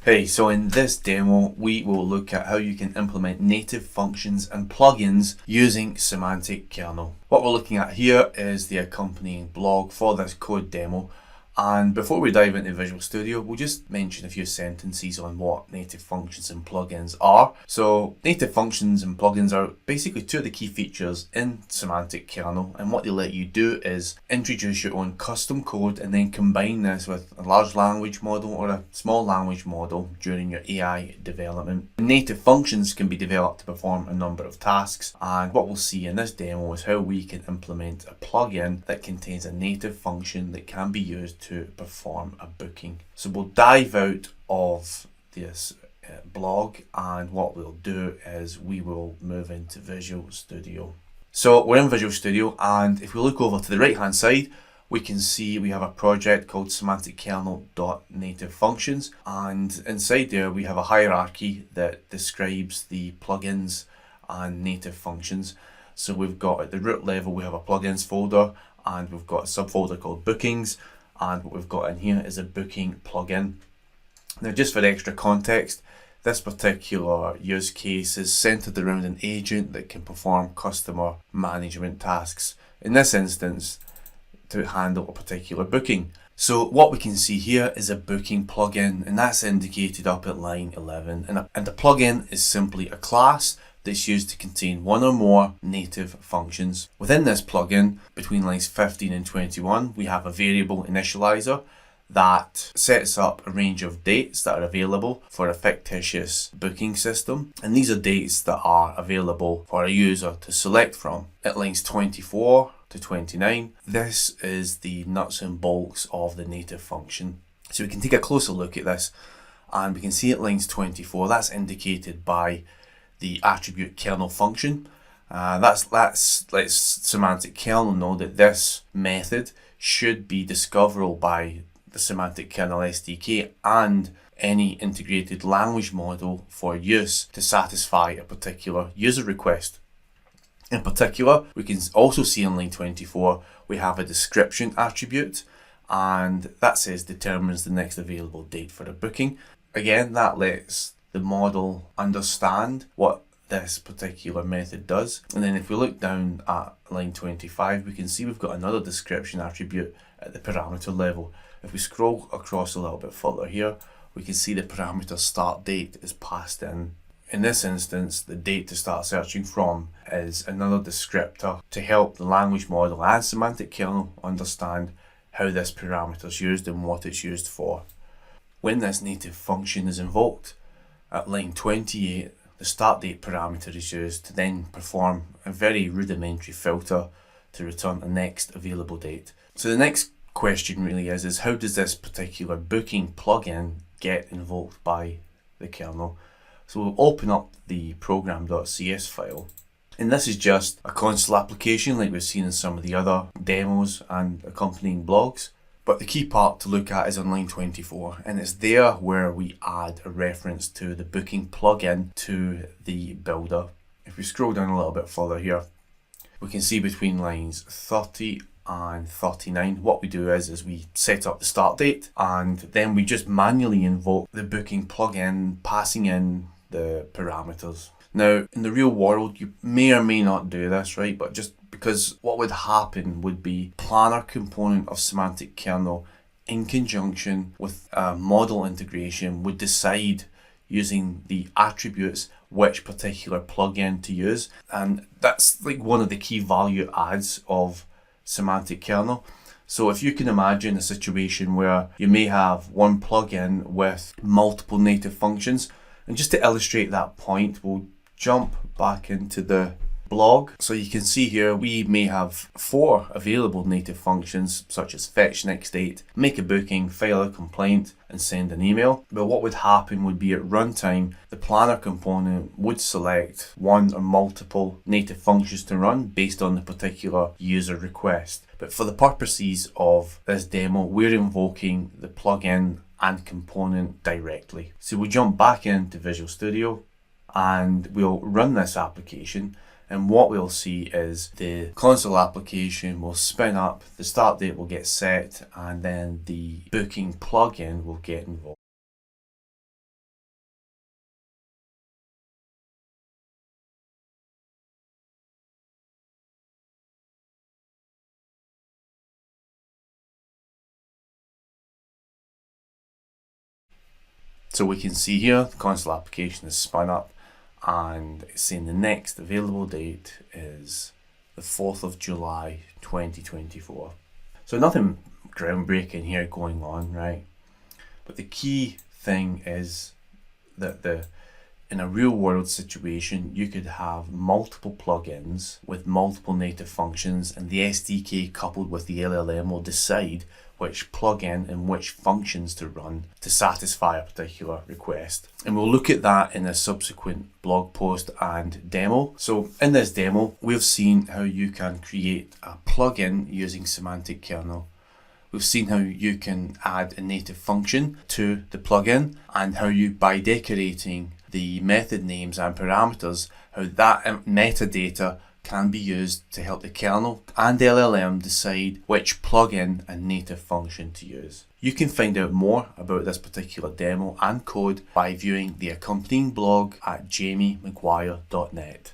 Hey, so in this demo, we will look at how you can implement native functions and plugins using Semantic-Kernel. What we're looking at here is the accompanying blog for this code demo. And before we dive into Visual Studio, we'll just mention a few sentences on what native functions and plugins are. So native functions and plugins are basically two of the key features in Semantic-Kernel, and what they let you do is introduce your own custom code and then combine this with a large language model or a small language model during your AI development. Native functions can be developed to perform a number of tasks, and what we'll see in this demo is how we can implement a plugin that contains a native function that can be used to perform a booking. So we'll dive out of this blog, and what we'll do is we will move into Visual Studio. So we're in Visual Studio, and if we look over to the right hand side, we can see we have a project called Semantic-Kernel-native functions, and inside there we have a hierarchy that describes the plugins and native functions. So we've got at the root level we have a plugins folder, and we've got a subfolder called bookings, and what we've got in here is a booking plugin. Now, just for extra context, this particular use case is centered around an agent that can perform customer management tasks, in this instance to handle a particular booking. So what we can see here is a booking plugin, and that's indicated up at line 11, and a plugin is simply a class that's used to contain one or more native functions. Within this plugin, between lines 15 and 21, we have a variable initializer that sets up a range of dates that are available for a fictitious booking system, and these are dates that are available for a user to select from. At lines 24 to 29, this is the nuts and bolts of the native function. So we can take a closer look at this, and we can see at lines 24 that's indicated by the attribute kernel function. Let's semantic kernel know that this method should be discoverable by the semantic kernel SDK and any integrated language model for use to satisfy a particular user request. In particular, we can also see in line 24 we have a description attribute, and that says determines the next available date for a booking. Again, that lets the model understand what this particular method does. And then if we look down at line 25, we can see we've got another description attribute at the parameter level. If we scroll across a little bit further here, we can see the parameter start date is passed in. In this instance, the date to start searching from is another descriptor to help the language model and semantic kernel understand how this parameter is used and what it's used for. When this native function is invoked, at line 28, the start date parameter is used to then perform a very rudimentary filter to return the next available date. So the next question really is how does this particular booking plugin get invoked by the kernel? So we'll open up the program.cs file, and this is just a console application like we've seen in some of the other demos and accompanying blogs. But the key part to look at is on line 24, and it's there where we add a reference to the booking plugin to the builder. If we scroll down a little bit further here, we can see between lines 30 and 39, what we do is we set up the start date, and then we just manually invoke the booking plugin, passing in the parameters. Now, in the real world, you may or may not do this, right? But just because what would happen would be planner component of semantic kernel in conjunction with a model integration would decide using the attributes which particular plugin to use, and that's like one of the key value adds of semantic kernel. So if you can imagine a situation where you may have one plugin with multiple native functions, and just to illustrate that point, we'll jump back into the blog. So you can see here we may have 4 available native functions such as fetch next date, make a booking, file a complaint, and send an email. But what would happen would be at runtime, the planner component would select one or multiple native functions to run based on the particular user request. But for the purposes of this demo, we're invoking the plugin and component directly. So we'll jump back into Visual Studio and we'll run this application, and what we'll see is the console application will spin up, the start date will get set, and then the booking plugin will get involved. So we can see here the console application is spun up, and it's saying the next available date is the 4th of July 2024. So nothing groundbreaking here going on, right? But the key thing is that in a real world situation, you could have multiple plugins with multiple native functions, and the SDK coupled with the LLM will decide which plugin and which functions to run to satisfy a particular request. And we'll look at that in a subsequent blog post and demo. So in this demo, we've seen how you can create a plugin using Semantic-Kernel. We've seen how you can add a native function to the plugin, and how you, by decorating the method names and parameters, how that metadata can be used to help the kernel and LLM decide which plugin and native function to use. You can find out more about this particular demo and code by viewing the accompanying blog at jamiemaguire.net.